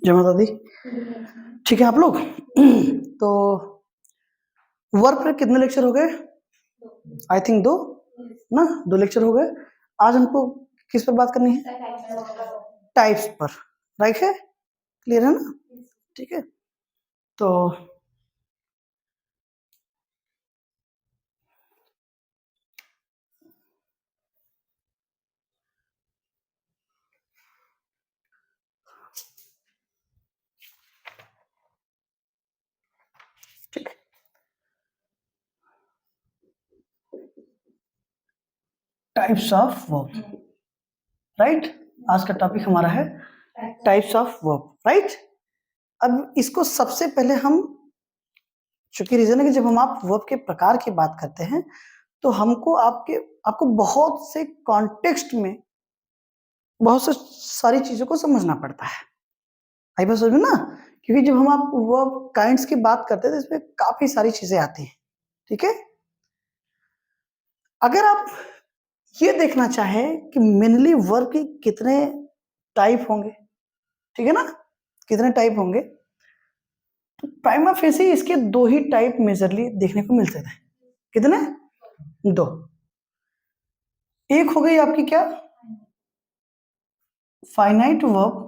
जय माता दी। ठीक है आप लोग। तो वर्क पे कितने लेक्चर हो गए? आई थिंक 2 ना, 2 लेक्चर हो गए। आज हमको किस पर बात करनी है? टाइप्स पर, राइट है? क्लियर है ना? ठीक है। तो ठीक है, टाइप्स ऑफ वर्ब, राइट? आज का टॉपिक हमारा है टाइप्स ऑफ वर्ब, राइट? अब इसको सबसे पहले हम, चूंकि रीजन है कि जब हम आप वर्ब के प्रकार की बात करते हैं तो हमको आपको बहुत से कॉन्टेक्स्ट में बहुत से सारी चीजों को समझना पड़ता है। आई बात समझ में ना? क्योंकि जब हम आप वर्ब काइंड्स की बात करते हैं तो इसमें काफी सारी चीजें आती हैं। ठीक है, अगर आप ये देखना चाहें कि मेनली वर्ब के कितने टाइप होंगे, ठीक है ना, कितने टाइप होंगे, तो प्राइमा फेसी इसके 2 ही टाइप मेजरली देखने को मिलते थे। कितने? 2। एक हो गई आपकी क्या, फाइनाइट वर्ब,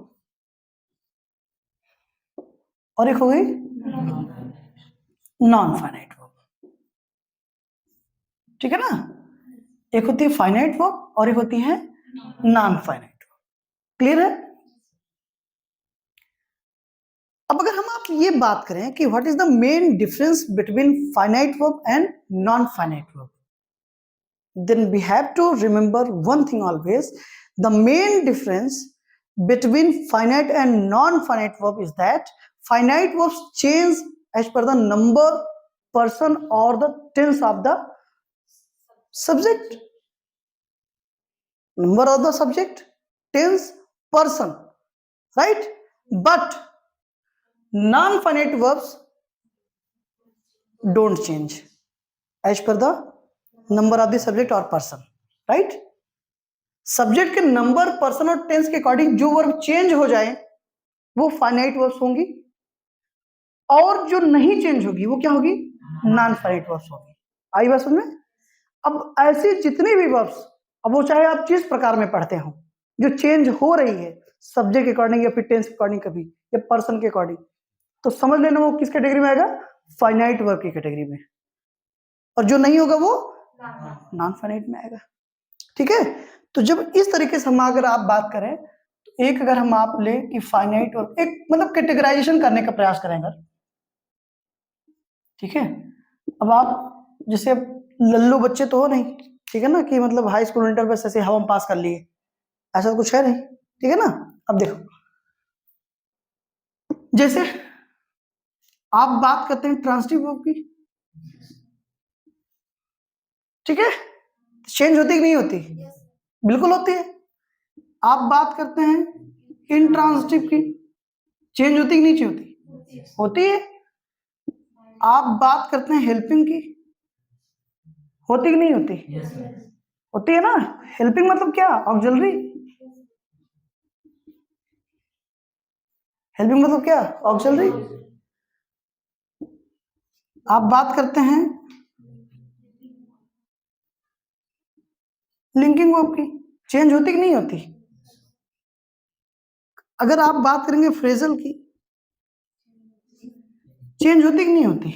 और एक हो गई नॉन फाइनाइट वर्ब। ठीक है ना? एक होती है फाइनाइट वर्ब और एक होती है नॉन फाइनाइट वर्ब। क्लियर है? अब अगर हम आप ये बात करें कि what is the main difference between finite verb and non finite verb, then we have to remember one thing always. The main difference between finite and non-finite verb is that finite verbs change as per the number, person or the tense of the subject. Number of the subject, tense, person, right? But non-finite verbs don't change as per the number of the subject or person, right? Subject के number, person और tense के according जो verb change हो जाए वो finite verbs होंगी, और जो नहीं चेंज होगी वो क्या होगी? नॉन फाइनाइट वर्ब्स होगी। आई बात समझ में? अब ऐसी जितनी भी वर्ब्स, अब वो चाहे आप जिस प्रकार में पढ़ते हो, जो चेंज हो रही है सब्जेक्ट के अकॉर्डिंग या फिर टेंस के अकॉर्डिंग कभी, या पर्सन के अकॉर्डिंग, तो समझ लेना वो किस कैटेगरी में आएगा? फाइनाइट वर्ब की कैटेगरी में। और जो नहीं होगा वो नॉन फाइनाइट में आएगा। ठीक है? तो जब इस तरीके से हम अगर आप बात करें तो एक अगर हम आप ले कि फाइनाइट वर्ब, एक मतलब कैटेगराइजेशन करने का प्रयास करें अगर, ठीक है, अब आप जैसे लल्लू बच्चे तो हो नहीं, ठीक है ना, कि मतलब हाई स्कूल इंटर बस ऐसे हवा में पास कर लिए, ऐसा कुछ है नहीं। ठीक है ना? अब देखो, जैसे आप बात करते हैं ट्रांसिटिव वर्ब की, ठीक है, चेंज होती कि नहीं होती? बिल्कुल होती है। आप बात करते हैं इंट्रांसिटिव की, चेंज होती कि नहीं होती? होती है। आप बात करते हैं हेल्पिंग की, होती कि नहीं होती? होती है ना। हेल्पिंग मतलब क्या? ऑक्सिलरी। हेल्पिंग मतलब क्या? ऑक्सिलरी। आप बात करते हैं लिंकिंग वर्ब की, चेंज होती कि नहीं होती? अगर आप बात करेंगे फ्रेजल की, चेंज होती कि नहीं होती?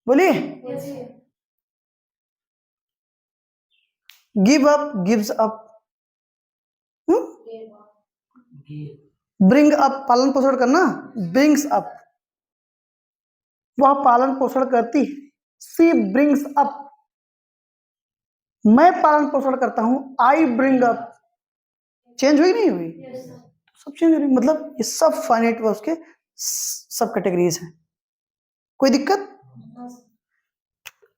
बोलिए। Give up, gives up, bring up, पालन पोषण करना, ब्रिंग्स अप, वह पालन पोषण करती है, सी ब्रिंग्स अप, मैं पालन पोषण करता हूं, आई ब्रिंग अप। चेंज हुई नहीं हुई? सब चेंज हो रही। मतलब ये सब फाइनाइट वर्ब्स के सब कैटेगरीज हैं। कोई दिक्कत?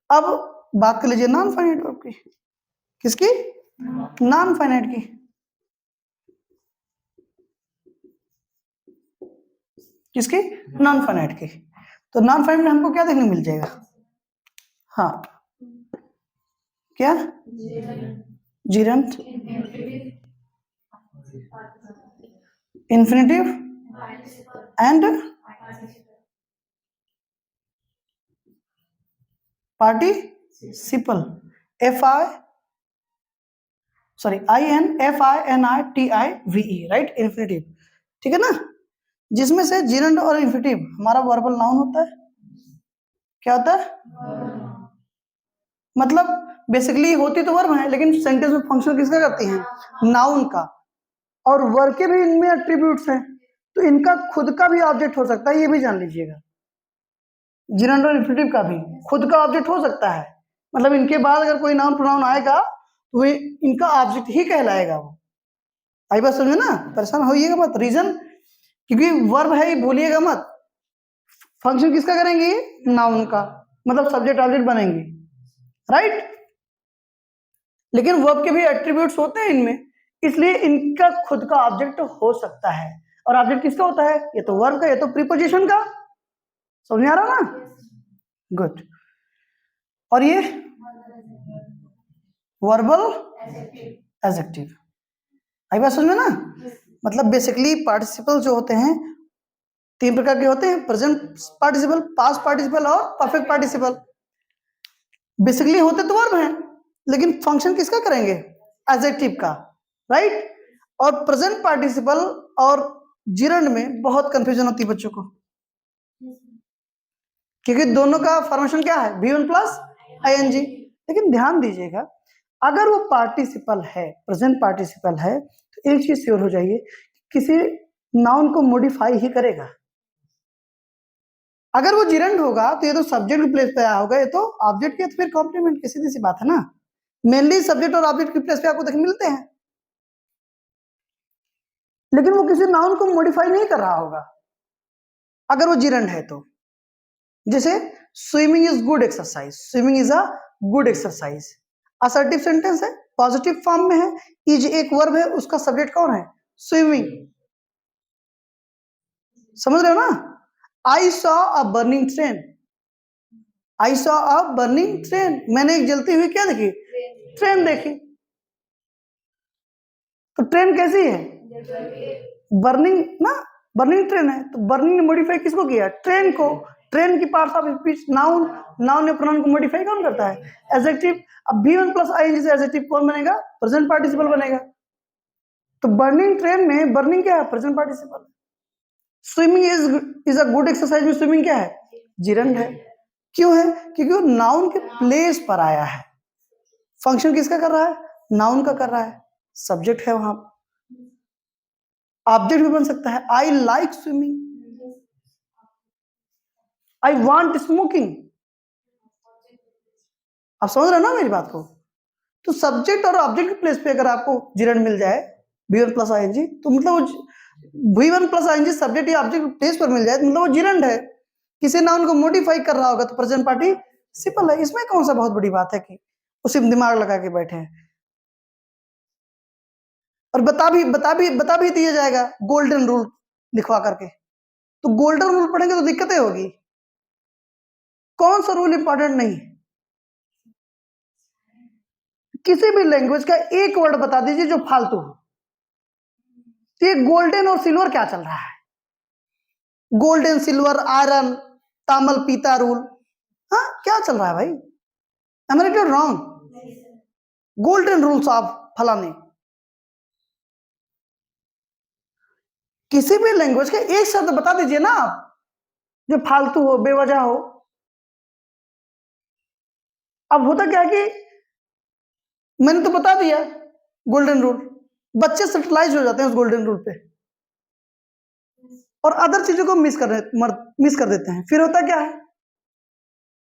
अब बात कर लीजिए नॉन फाइनाइट वर्ब की। किसकी? नॉन फाइनाइट की। किसकी? नॉन फाइनाइट की। तो नॉन फाइनाइट में हमको क्या देखने मिल जाएगा? हाँ, क्या? Gerund, infinitive and participle, INFINITIVE, right, infinitive, ठीक है ना, जिसमें से जिरंड और इंफिनिटिव हमारा वर्बल नाउन होता है। क्या होता है? मतलब बेसिकली होती तो वर्ब है, लेकिन सेंटेंस में फंक्शन किसका करती हैं? नाउन का। और वर्ब के भी इनमें एट्रीब्यूट्स हैं, तो इनका खुद का भी ऑब्जेक्ट हो सकता है, ये भी जान लीजिएगा। जिरंड और इंफिनिटिव का भी खुद का ऑब्जेक्ट हो सकता है, मतलब इनके बाद अगर कोई नाउन प्रोनाउन आएगा तो इनका ऑब्जेक्ट ही कहलाएगा वो। आई बात समझे ना, परेशान होइएगा मत। रीजन क्योंकि वर्ब है, भूलिएगा मत। फंक्शन किसका करेंगे? नाउन का, मतलब सब्जेक्ट ऑब्जेक्ट बनेंगे, राइट। लेकिन वर्ब के भी एट्रीब्यूट्स होते हैं इनमें, इसलिए इनका खुद का ऑब्जेक्ट हो सकता है। और ऑब्जेक्ट किसका होता है? ये तो वर्ब का, ये तो प्रीपोजिशन का। समझ में आ रहा ना? गुड। और ये वर्बल एडजेक्टिव, आई बात समझ में ना? मतलब बेसिकली पार्टिसिपल जो होते हैं 3 प्रकार के होते हैं, प्रेजेंट पार्टिसिपल, पास्ट पार्टिसिपल और परफेक्ट पार्टिसिपल। बेसिकली होते तो वर्ब हैं, लेकिन फंक्शन किसका करेंगे? एडजेक्टिव का, राइट। और प्रेजेंट पार्टिसिपल और जिरंड में बहुत कंफ्यूजन होती है बच्चों को, क्योंकि दोनों का फॉर्मेशन क्या है? V1 plus ING। लेकिन ध्यान दीजिएगा, अगर वो पार्टिसिपल है, प्रेजेंट पार्टिसिपल है, तो एक चीज श्योर हो जाइए, किसी नाउन को मॉडिफाई ही करेगा। अगर वो जिरंड होगा तो ये तो सब्जेक्ट प्लेस पे आया होगा, ये तो ऑब्जेक्ट के, तो फिर कॉम्प्लीमेंट की सीधी सी बात है ना। मेनली सब्जेक्ट और ऑब्जेक्ट के प्लेस पे आपको देख मिलते हैं, लेकिन वो किसी नाउन को मॉडिफाई नहीं कर रहा होगा अगर वो जिरंड है तो। जैसे swimming is good exercise, swimming is a good exercise, assertive sentence है, पॉजिटिव फॉर्म में है, इज एक वर्ब है, उसका सब्जेक्ट कौन है? स्विमिंग। समझ रहे हो ना? I saw a burning train, I saw a burning train, मैंने एक जलती हुई क्या देखी? ट्रेन देखी। तो ट्रेन कैसी है? बर्निंग ना, बर्निंग ट्रेन है, तो बर्निंग ने मॉडिफाई किसको किया? ट्रेन को। ट्रेन की parts of speech noun, noun ने प्रोनाउन को मॉडिफाई कौन करता है? एडजेक्टिव। अब V1 प्लस ING से एडजेक्टिव कौन बनेगा? प्रेजेंट पार्टिसिपल बनेगा। तो बर्निंग ट्रेन में बर्निंग क्या है? Present participle. Swimming is a good exercise में स्विमिंग क्या है? जिरंड है। क्यों है? क्योंकि वो नाउन के प्लेस पर आया है। फंक्शन किसका कर रहा है? नाउन का कर रहा है, सब्जेक्ट है वहां। ऑब्जेक्ट भी बन सकता है, I like swimming, I want smoking. आप समझ रहे हो ना मेरी बात को? तो सब्जेक्ट और ऑब्जेक्ट के प्लेस पे अगर आपको जिरंड मिल जाए V1 प्लस ING, तो मतलब V1 प्लस ING सब्जेक्ट या ऑब्जेक्ट प्लेस पर मिल जाए तो मतलब वो जिरंड है। किसी नाउन को मॉडिफाई कर रहा होगा तो प्रेजेंट पार्टिसिपल है। इसमें कौन सा बहुत बड़ी बात है कि उसी में दिमाग लगा के बैठे हैं। और बता भी दिया जाएगा गोल्डन रूल लिखवा करके, तो गोल्डन रूल पढ़ेंगे तो दिक्कतें होगी। कौन सा रूल इंपॉर्टेंट नहीं? किसी भी लैंग्वेज का एक वर्ड बता दीजिए जो फालतू हो। तो ये गोल्डन और सिल्वर क्या चल रहा है? गोल्डन, सिल्वर, आयरन, तामल, पीता रूल, हाँ क्या चल रहा है भाई? एम आई राइट और रॉन्ग? गोल्डन रूल्स ऑफ फलाने। किसी भी लैंग्वेज का एक शब्द बता दीजिए ना आप जो फालतू हो, बेवजह हो। अब होता क्या कि मैंने तो बता दिया गोल्डन रूल, बच्चे सेटलाइज हो जाते हैं उस गोल्डन रूल पे और अदर चीजों को मिस कर देते हैं। फिर होता क्या है,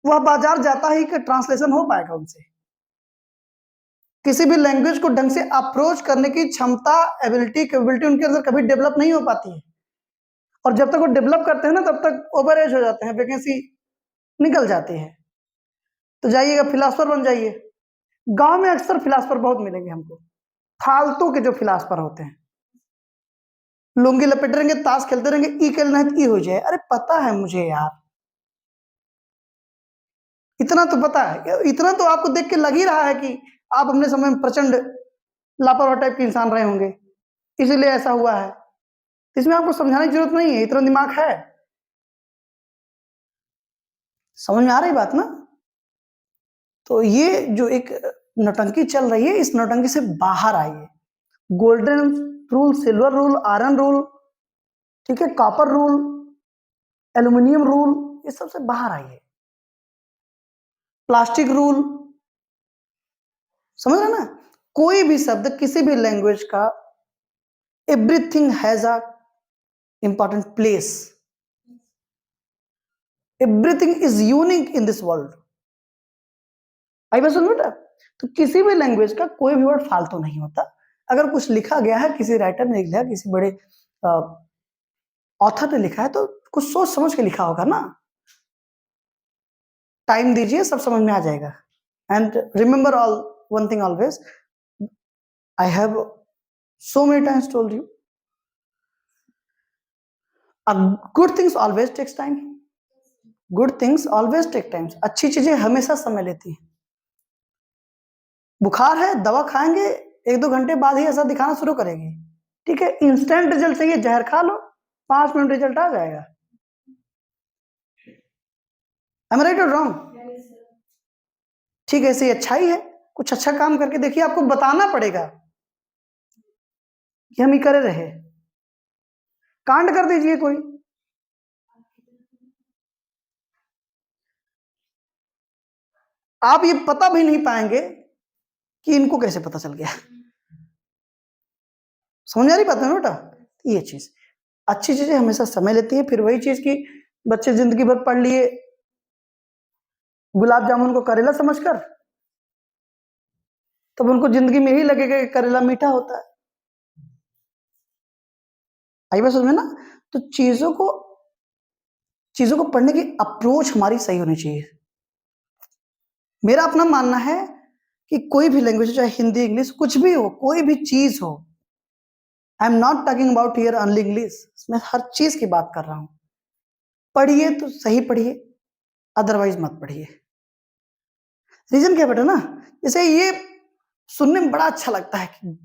वह बाजार जाता ही कि ट्रांसलेशन हो पाएगा उनसे। किसी भी लैंग्वेज को ढंग से अप्रोच करने की क्षमता, एबिलिटी, कैपेबिलिटी उनके अंदर कभी डेवलप नहीं हो पाती है। और जब तक वो डेवलप करते हैं ना तब तक ओवर एज हो जाते हैं, वैकेंसी निकल जाती है। तो जाइएगा फिलासफर बन जाइए। गांव में अक्सर फिलासफर बहुत मिलेंगे हमको, फालतू के जो फिलासफर होते हैं, लुंगी लपेटे रहेंगे, ताश खेलते रहेंगे, ई खेलना है ई हो जाए। अरे पता है मुझे यार, इतना तो पता है, इतना तो आपको देख के लग ही रहा है कि आप अपने समय में प्रचंड लापरवाह टाइप के इंसान रहे होंगे, इसीलिए ऐसा हुआ है। इसमें आपको समझाने की जरूरत नहीं है, इतना दिमाग है। समझ में आ रही बात ना? तो ये जो एक नौटंकी चल रही है, इस नौटंकी से बाहर आइए। Golden rule, silver rule, iron rule, ठीक है, कॉपर रूल, एल्यूमिनियम रूल, ये सबसे बाहर आइए। प्लास्टिक रूल, समझ रहे ना? कोई भी शब्द किसी भी लैंग्वेज का, everything has a important place, everything is unique in this world. आई बात सुन बेटा? तो किसी भी लैंग्वेज का कोई भी वर्ड फालतू नहीं होता। अगर कुछ लिखा गया है, किसी राइटर ने लिखा, किसी बड़े ऑथर ने लिखा है, तो कुछ सोच समझ के लिखा होगा ना। टाइम दीजिए, सब समझ में आ जाएगा। And remember all one thing always, I have so many times told you, good things always takes time, good things always take time। अच्छी चीजें हमेशा समय लेती हैं। बुखार है, दवा खाएंगे, 1-2 घंटे बाद ही असर दिखाना शुरू करेगी, ठीक है। इंस्टेंट रिजल्ट चाहिए, जहर खा लो, 5 मिनट रिजल्ट आ जाएगा। Am I right or wrong? ठीक है, ऐसे अच्छा ही है, कुछ अच्छा काम करके देखिए, आपको बताना पड़ेगा कि हम ही करे रहे। कांड कर दीजिए कोई, आप ये पता भी नहीं पाएंगे कि इनको कैसे पता चल गया। समझ आ रही बात है बेटा? ये चीज, अच्छी चीजें हमेशा समय लेती है। फिर वही चीज की बच्चे जिंदगी भर पढ़ लिए गुलाब जामुन को करेला समझकर, तब उनको जिंदगी में ही लगेगा कि करेला मीठा होता है। आई बात समझ में ना? तो चीजों को पढ़ने की अप्रोच हमारी सही होनी चाहिए। मेरा अपना मानना है कि कोई भी लैंग्वेज, चाहे हिंदी, इंग्लिश, कुछ भी हो, कोई भी चीज हो, I am not talking about here only English, मैं हर चीज की बात कर रहा हूं। पढ़िए तो सही पढ़िए, अदरवाइज मत पढ़िए। रीजन क्या बेटा ना, जैसे ये सुनने में बड़ा अच्छा लगता है कि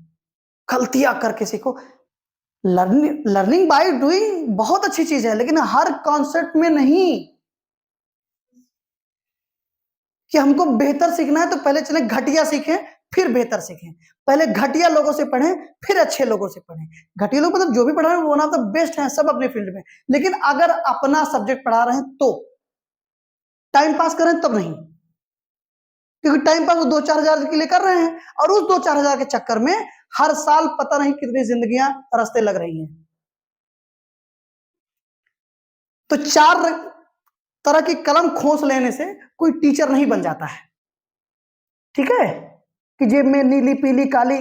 गलतियां करके सीखो। लर्निंग बाय डूइंग बहुत अच्छी चीज है, लेकिन हर कॉन्सेप्ट में नहीं। कि हमको बेहतर सीखना है तो पहले चले घटिया सीखें, फिर बेहतर सीखें। पहले घटिया लोगों से पढ़ें, फिर अच्छे लोगों से पढ़ें। घटिया लोग मतलब जो भी पढ़ा रहे हैं वो वन ऑफ द बेस्ट हैं सब अपने फील्ड में, लेकिन अगर अपना सब्जेक्ट पढ़ा रहे हैं तो टाइम पास करें तब नहीं। क्योंकि टाइम पास वो 2-4 हजार के लिए कर रहे हैं, और उस 2-4 हजार के चक्कर में हर साल पता नहीं कितनी जिंदगियां रास्ते लग रही हैं। तो 4 तरह की कलम खोस लेने से कोई टीचर नहीं बन जाता है, ठीक है। कि जेब में नीली, पीली, काली,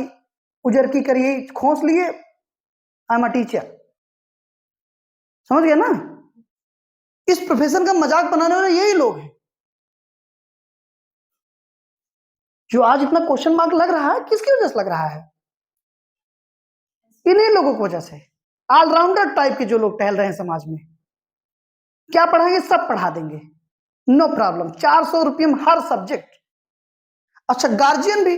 उजर की करिए खोस लिए, आई एम अ टीचर। समझ गया ना? इस प्रोफेशन का मजाक बनाने वाले यही लोग हैं। जो आज इतना क्वेश्चन मार्क लग रहा है, किसकी वजह से लग रहा है? इन्हीं लोगों की वजह से। ऑलराउंडर टाइप के जो लोग टहल रहे हैं समाज में, क्या पढ़ाएंगे? सब पढ़ा देंगे, नो प्रॉब्लम। 400 रुपये में हर सब्जेक्ट। अच्छा, गार्जियन भी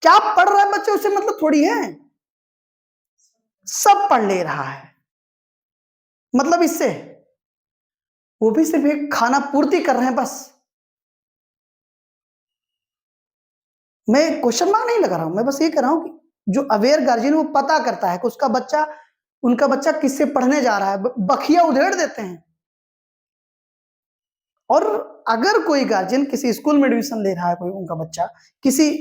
क्या पढ़ रहा है बच्चे उससे मतलब थोड़ी है, सब पढ़ ले रहा है। मतलब इससे वो भी सिर्फ एक खाना पूर्ति कर रहे हैं बस। मैं क्वेश्चन मार्क नहीं लगा रहा हूं, मैं बस ये कह रहा हूं कि जो अवेयर गार्जियन वो पता करता है कि उसका बच्चा, उनका बच्चा किससे पढ़ने जा रहा है, बखिया उधेड़ देते हैं। और अगर कोई गार्जियन किसी स्कूल में एडमिशन ले रहा है, कोई उनका बच्चा किसी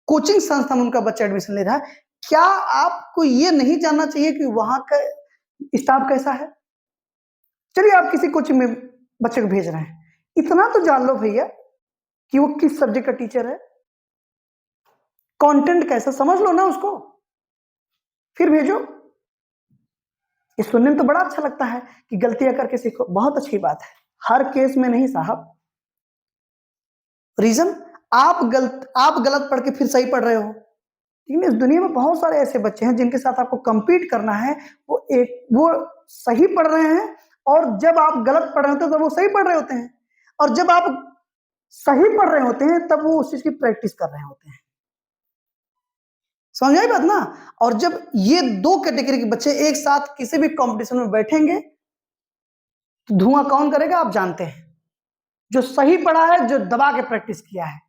कोचिंग संस्था में उनका बच्चा एडमिशन ले रहा है, क्या आपको ये नहीं जानना चाहिए कि वहां का स्टाफ कैसा है? चलिए आप किसी कोचिंग में बच्चे को भेज रहे हैं, इतना तो जान लो भैया कि वो किस सब्जेक्ट का टीचर है, कंटेंट कैसा, समझ लो ना उसको, फिर भेजो। ये सुनने में तो बड़ा अच्छा लगता है कि गलतियां करके सीखो, बहुत अच्छी बात है, हर केस में नहीं साहब। रीजन, आप गलत पढ़ के फिर सही पढ़ रहे हो, लेकिन इस दुनिया में बहुत सारे ऐसे बच्चे हैं जिनके साथ आपको कंपीट करना है। वो सही पढ़ रहे हैं, और जब आप गलत पढ़ रहे होते हैं तब वो सही पढ़ रहे होते हैं, और जब आप सही पढ़ रहे होते हैं तब वो उस चीज की प्रैक्टिस कर रहे होते हैं। समझ आई बात ना। और जब ये दो कैटेगरी के बच्चे एक साथ किसी भी कंपटीशन में बैठेंगे तो धुआं कौन करेगा आप जानते हैं, जो सही पढ़ा है, जो दबा के प्रैक्टिस किया है।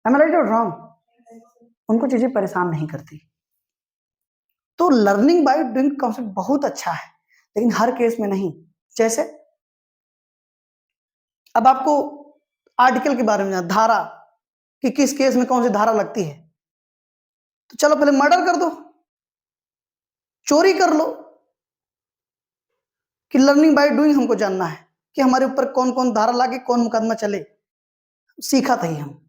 Am I right or wrong? उनको चीजें परेशान नहीं करती। तो लर्निंग बाय डूइंग कॉन्सेप्ट बहुत अच्छा है, लेकिन हर केस में नहीं। जैसे अब आपको आर्टिकल के बारे में जाना, धारा कि किस केस में कौन सी धारा लगती है, तो चलो पहले मर्डर कर दो, चोरी कर लो, कि लर्निंग बाय डूइंग हमको जानना है कि हमारे ऊपर कौन कौन धारा लाके कौन मुकदमा चले, सीखा था ही हम।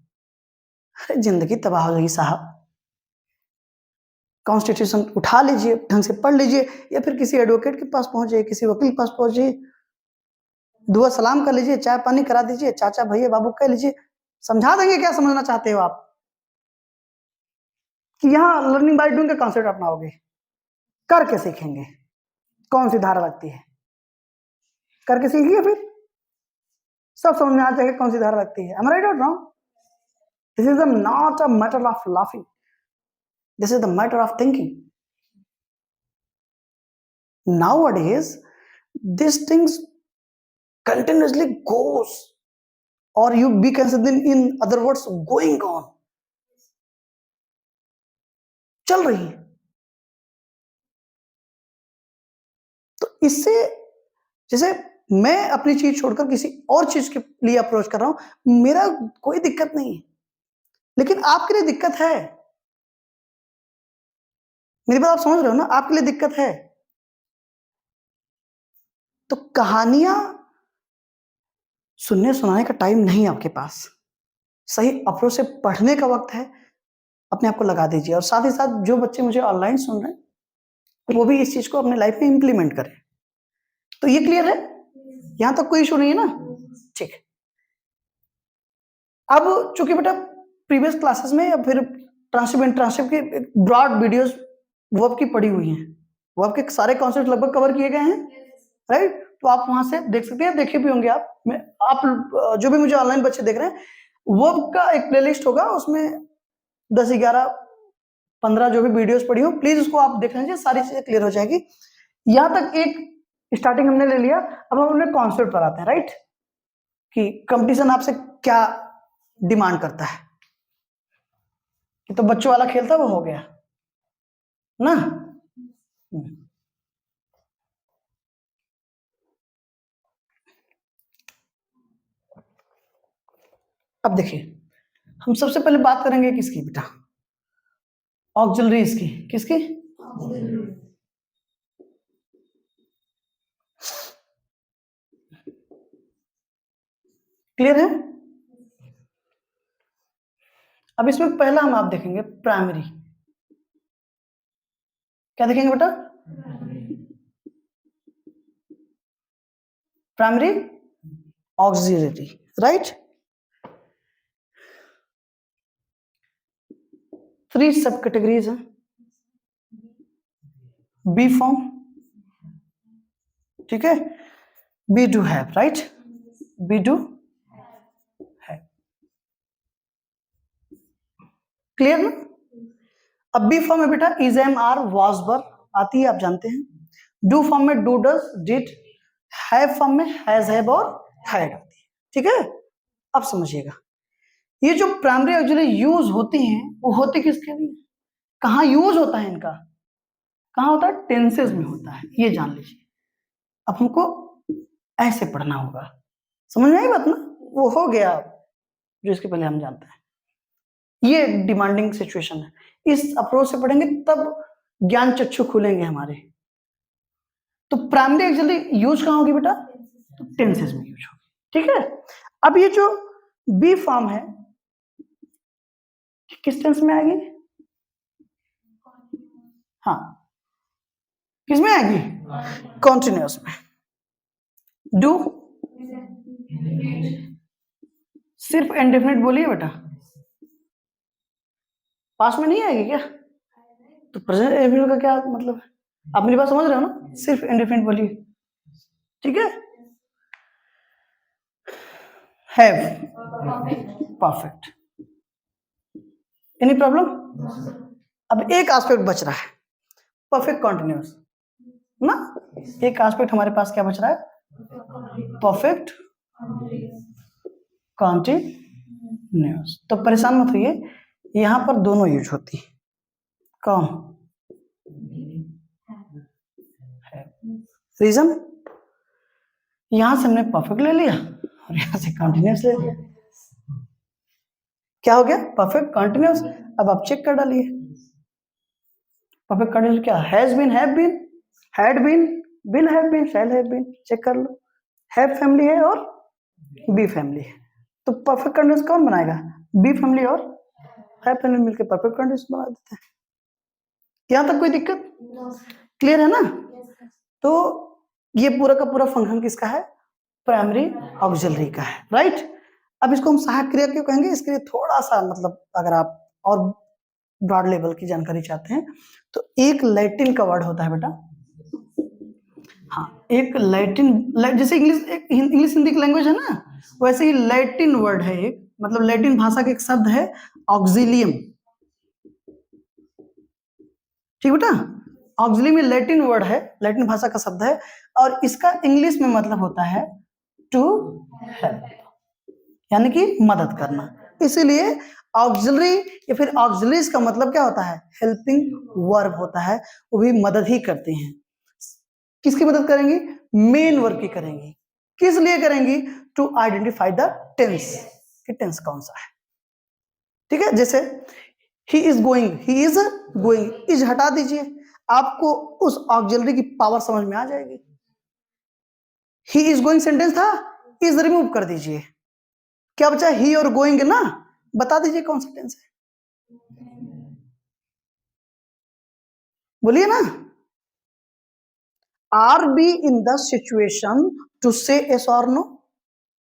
अरे जिंदगी तबाह हो जाएगी साहब। कॉन्स्टिट्यूशन उठा लीजिए, ढंग से पढ़ लीजिए, या फिर किसी एडवोकेट के पास पहुंच जाइए, किसी वकील के पास पहुंच जाइए, दुआ सलाम कर लीजिए, चाय पानी करा दीजिए, चाचा भैया बाबू कह लीजिए, समझा देंगे क्या समझना चाहते हो आप। कि यहाँ लर्निंग बाय डूइंग का कॉन्सेप्ट अपनाओगे, करके सीखेंगे कौन सी धारा लगती है, करके सीखिए, फिर सब समझ में आ जाएगा कौन सी धारा लगती है। Am I right or wrong? This is not a matter of laughing. This is the matter of thinking. Nowadays, these things continuously goes, or you be considered in other words going on, चल रही है। तो इससे जैसे मैं अपनी चीज छोड़कर किसी और चीज के लिए अप्रोच कर रहा हूं, मेरा कोई दिक्कत नहीं है, लेकिन आपके लिए दिक्कत है। मेरी बात आप समझ रहे हो ना, आपके लिए दिक्कत है। तो कहानियां सुनने सुनाने का टाइम नहीं आपके पास, सही अप्रोच से पढ़ने का वक्त है, अपने आप को लगा दीजिए। और साथ ही साथ जो बच्चे मुझे ऑनलाइन सुन रहे हैं वो भी इस चीज को अपने लाइफ में इंप्लीमेंट करें। तो ये क्लियर है, यहां तक कोई इशू नहीं है ना, ठीक है। अब चूंकि बेटा प्रीवियस क्लासेस में या फिर ट्रांसक्रिप्ट की ब्रॉड वीडियोस वर्ब की पड़ी हुई हैं, वर्ब के सारे कॉन्सेप्ट लगभग कवर किए गए हैं, राइट। तो आप वहां से देख सकते हैं, देखे भी होंगे आप जो भी मुझे ऑनलाइन बच्चे देख रहे हैं, वर्ब का एक प्लेलिस्ट होगा, उसमें 10, 11, 15 जो भी वीडियोस पड़ी हो, प्लीज उसको आप देख लीजिए, सारी चीजें क्लियर हो जाएगी। यहां तक एक स्टार्टिंग हमने ले लिया, अब हम उन्हें कॉन्सेप्ट पर आते हैं, राइट। कि कंपटीशन आपसे क्या डिमांड करता है, कि तो बच्चों वाला खेल था वो हो गया ना। अब देखिए, हम सबसे पहले बात करेंगे किसकी बेटा, ऑक्सिलरीज की। किसकी? क्लियर है। अब इसमें पहला हम आप देखेंगे प्राइमरी। क्या देखेंगे बेटा? Primary auxiliary, right. 3 सब कैटेगरीज हैं। बी फॉर्म, ठीक है, be do have, right, be do have, clear ना। अब बी फॉर्म में बेटा is, am, are, was, were आती है, आप जानते हैं। डू फॉर्म में do, does, did. Have form में हैज, हैव और हैड आती है, ठीक है। अब समझिएगा, ये जो प्राइमरी ऑक्सिलरी यूज होती हैं वो होती किसके लिए, कहाँ यूज होता है इनका, कहाँ होता है? टेंसेस में होता है, ये जान लीजिए। अब हमको ऐसे पढ़ना होगा, समझ में आई बात ना। वो हो गया जो इसके पहले हम जानते हैं, ये डिमांडिंग सिचुएशन है, इस अप्रोच से पढ़ेंगे तब ज्ञान चक्षु खुलेंगे हमारे। तो प्राइमरी एक्चुअली यूज कहाँ होगी बेटा? तो टेंसेस में यूज होगी, ठीक है। अब ये जो बी फॉर्म है किस टेंस में आएगी? हाँ, किसमें आएगी? कॉन्टिन्यूअस में। डू सिर्फ इंडेफिनिट बोलिए बेटा, पास में नहीं आएगी क्या? तो प्रेजेंट इंडेफिनिट का क्या मतलब है? आप मेरी बात समझ रहे हो ना, सिर्फ इंडेफिनिट बोलिए, ठीक है। Have perfect, any problem? अब एक एस्पेक्ट बच रहा है, परफेक्ट कॉन्टिन्यूस ना। एक एस्पेक्ट हमारे पास क्या बच रहा है, परफेक्ट कॉन्टिन्यूस। तो परेशान मत होइए, यहां पर दोनों यूज होती है। कौन? रीजन, यहां से हमने परफेक्ट ले लिया और यहां से कॉन्टिन्यूस ले लिया। क्या हो गया? Perfect continuous. अब आप चेक कर डालिए, परफेक्ट कॉन्टिन्यूस क्या? Has been, have been, had been, will have been, shall have been. Check कर लो, हैव फैमिली है और बी फैमिली है, तो परफेक्ट कॉन्टिन्यूस कौन बनाएगा? बी फैमिली और हैव फैमिली मिलकर परफेक्ट कॉन्टिन्यूस बना देते हैं। यहां तक कोई दिक्कत? क्लियर है ना? तो ये पूरा का पूरा फंक्शन किसका है? प्राइमरी ऑक्सिलरी का है, राइट। अब इसको हम सहायक क्रिया क्यों कहेंगे? इसके लिए थोड़ा सा मतलब अगर आप और ब्रॉड लेवल की जानकारी चाहते हैं तो एक लैटिन का वर्ड होता है बेटा, हाँ, एक लैटिन, जैसे इंग्लिश हिंदी की लैंग्वेज है ना, वैसे ही लैटिन वर्ड है एक, मतलब लैटिन भाषा का एक शब्द है ऑक्सिलियम। ठीक बेटा, ऑक्सिलियम लैटिन वर्ड है, लैटिन भाषा का शब्द है, और इसका इंग्लिश में मतलब होता है टू हेल्प, यानी कि मदद करना। इसीलिए ऑक्सिलरी या फिर ऑक्सिलरीज का मतलब क्या होता है? हेल्पिंग वर्ब होता है, वो भी मदद ही करते हैं। किसकी मदद करेंगी? मेन वर्ब की करेंगी। किस लिए करेंगी? टू आइडेंटिफाई द टेंस, कि टेंस कौन सा है। ठीक है, जैसे he is going, he is going, is हटा दीजिए, आपको उस ऑक्सिलरी की पावर समझ में आ जाएगी। ही इज गोइंग सेंटेंस था, इज रिमूव कर दीजिए, क्या बचा? ही और गोइंग ना, बता दीजिए कौन सा टेंस है, बोलिए ना। Are be in the situation to say yes or no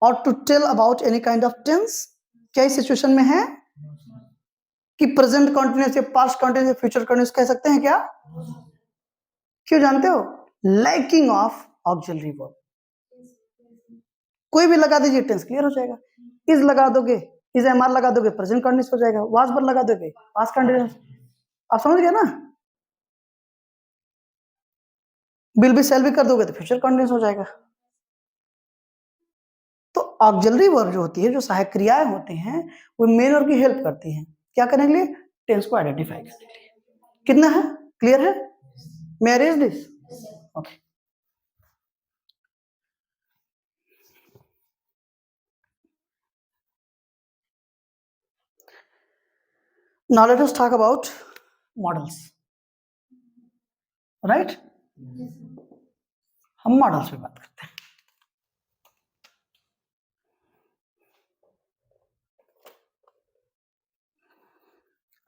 और to tell about any kind of tense? क्या इस सिचुएशन में है कि प्रेजेंट कॉन्टिन्यूस या पास्ट कॉन्टिन्यूस या फ्यूचर कॉन्टिन्यूस कह सकते हैं क्या? क्यों जानते हो? Lacking of auxiliary verb. कोई भी लगा दीजिए, टेंस क्लियर हो जाएगा। इज लगा दोगे, इज एम आर लगा दोगे, प्रेजेंट कॉन्टिन्यूस हो जाएगा। वाज पर लगा दोगे, पास्ट कॉन्टिन्यूस। आप समझ गए ना? विल भी शैल भी कर दोगे तो फ्यूचर कॉन्टिन्यूस हो जाएगा। तो ऑक्सिलरी वर्ब जो होती है, जो सहायक क्रियाएं होती हैं, वो मेन वर्ब की हेल्प करती हैं। क्या करने के लिए? टेंस को आइडेंटिफाई करने के लिए। कितना है? क्लियर है? May I raise this? Okay, now let us talk about models, right? हम मॉडल्स पे बात करते हैं।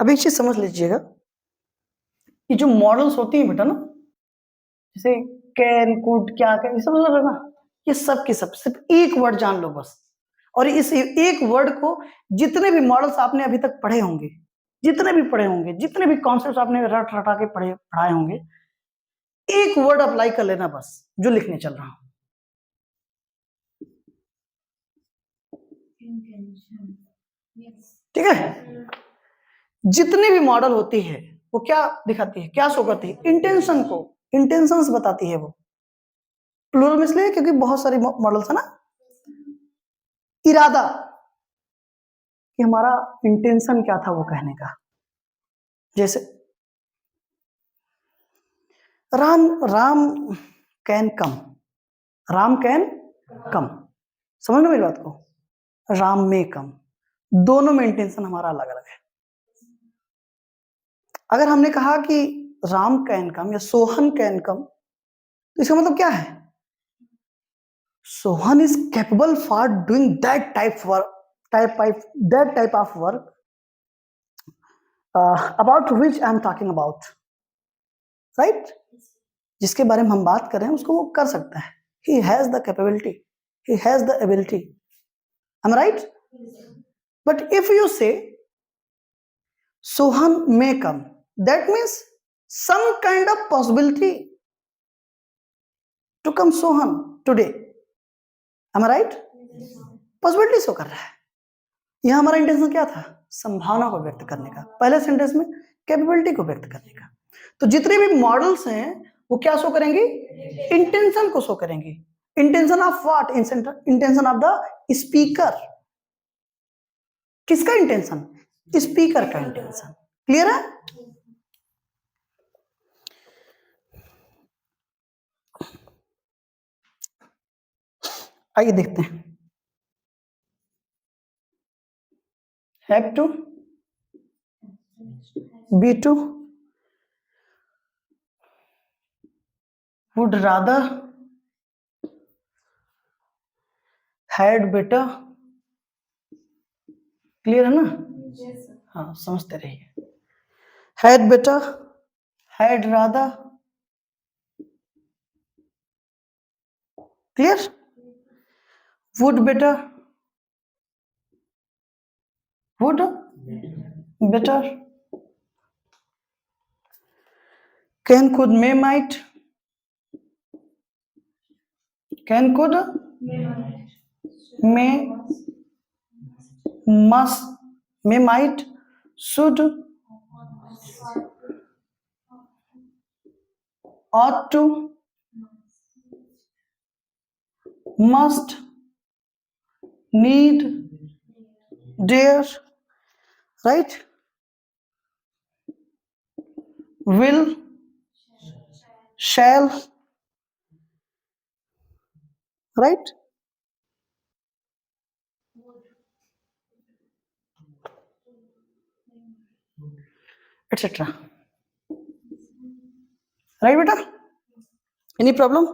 अब एक चीज समझ लीजिएगा, कि जो मॉडल्स होती हैं बेटा ना, जैसे कैन, कुड, क्या, क्या, ये सब समझ रहे हो ना, ये सब के सब सिर्फ एक वर्ड जान लो बस, और इस एक वर्ड को जितने भी मॉडल्स आपने अभी तक पढ़े होंगे, जितने भी पढ़े होंगे, जितने भी कॉन्सेप्ट आपने रट रटा के पढ़ाए होंगे, एक वर्ड अप्लाई कर लेना बस, जो लिखने चल रहा हूं। ठीक है, जितनी भी मॉडल होती है वो क्या दिखाती है, क्या शो करती है? इंटेंशन को, इंटेंशंस बताती है वो। प्लूरल में इसलिए क्योंकि बहुत सारी मॉडल्स है ना। इरादा, कि हमारा इंटेंशन क्या था वो कहने का। जैसे Ram can come, Ram can come, समझ लो मेरी बात को। राम में कम, दोनों में इंटेंशन हमारा अलग अलग है। अगर हमने कहा कि राम कैन कम या सोहन कैन कम, तो इसका मतलब क्या है? Sohan is capable for doing that type of work about which I am talking about, right? जिसके बारे में हम बात कर रहे हैं उसको वो कर सकता है। He has the capability, he has the ability, I am right? But if you say Sohan may come, that means some kind of possibility to come Sohan today, am I right? Possibility show कर रहा है। यहां हमारा intention क्या था? संभावना को व्यक्त करने का। पहले सेंटेंस में कैपेबिलिटी को व्यक्त करने का। तो जितने भी मॉडल्स हैं वो क्या शो करेंगे? इंटेंशन को शो करेंगे। Intention of what? Intention of the speaker. किसका इंटेंशन? स्पीकर का इंटेंशन। क्लियर है? आइए देखते हैं। Have to, be to, would rather, had better. Clear है ना? हाँ, समझते रहिए। Had better, had rather. Clear? Would better, would better. Can, could, may, might. Can, could, may, must, may, might, should, ought to, must, need, dare, right? Will, shall, right? Etc. Right बेटा? Any problem?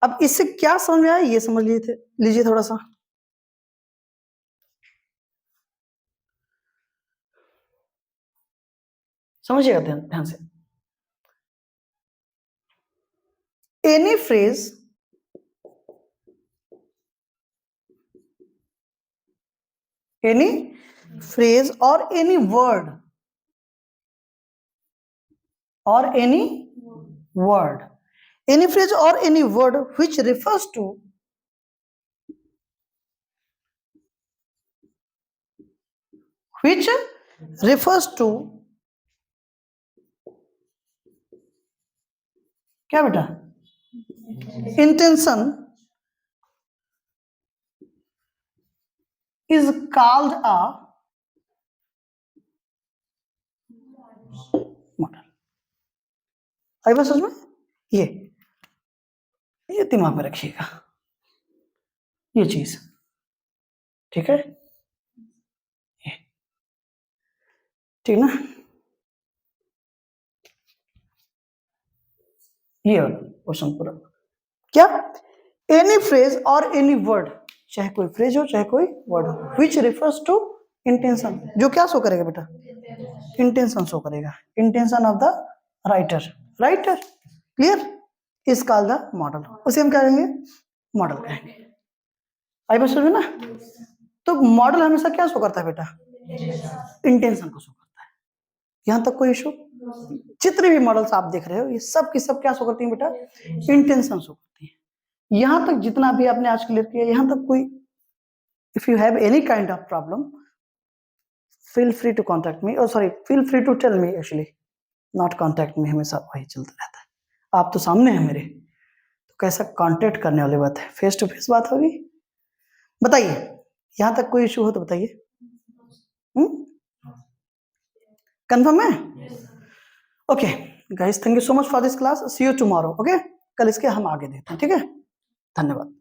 अब इससे क्या समझ में आया ये समझ लीजिए थोड़ा सा। समझिएगा ध्यान से। Any phrase or any word any phrase or any word which refers to क्या बेटा? intention is called a model। आई बात समझ में? ये दिमाग में रखिएगा ये चीज, ठीक है? ठीक ना? ये क्वेश्चन पूरा क्या? एनी फ्रेज और एनी वर्ड, चाहे कोई फ्रेज हो चाहे कोई वर्ड हो, विच रिफर्स टू इंटेंशन, जो क्या शो करेगा बेटा? इंटेंशन शो करेगा। Intention of the writer. Clear? Is called the model. उसे हम क्या कहेंगे? मॉडल कहेंगे। आई बात समझ में ना? तो मॉडल हमेशा क्या शो करता है बेटा? इंटेंशन को शो करता है। यहां तक कोई इशू? जितने भी मॉडल्स आप देख रहे हो ये सब की सब क्या शो करती हैं बेटा? इंटेंशन शो करती है। यहां तक जितना भी आपने आज क्लियर किया, यहां तक कोई, if you have any kind of problem, feel free to contact me, feel free to tell me, actually not contact me, हमेशा वही चलता रहता है। आप तो सामने हैं मेरे, तो कैसा कांटेक्ट करने वाली बात है? फेस टू फेस बात होगी। बताइए, यहां तक कोई इशू हो तो बताइए। कंफर्म है? Okay guys, thank you so much for this class. See you tomorrow. Okay, कल इसके हम आगे देखते हैं। ठीक है, धन्यवाद।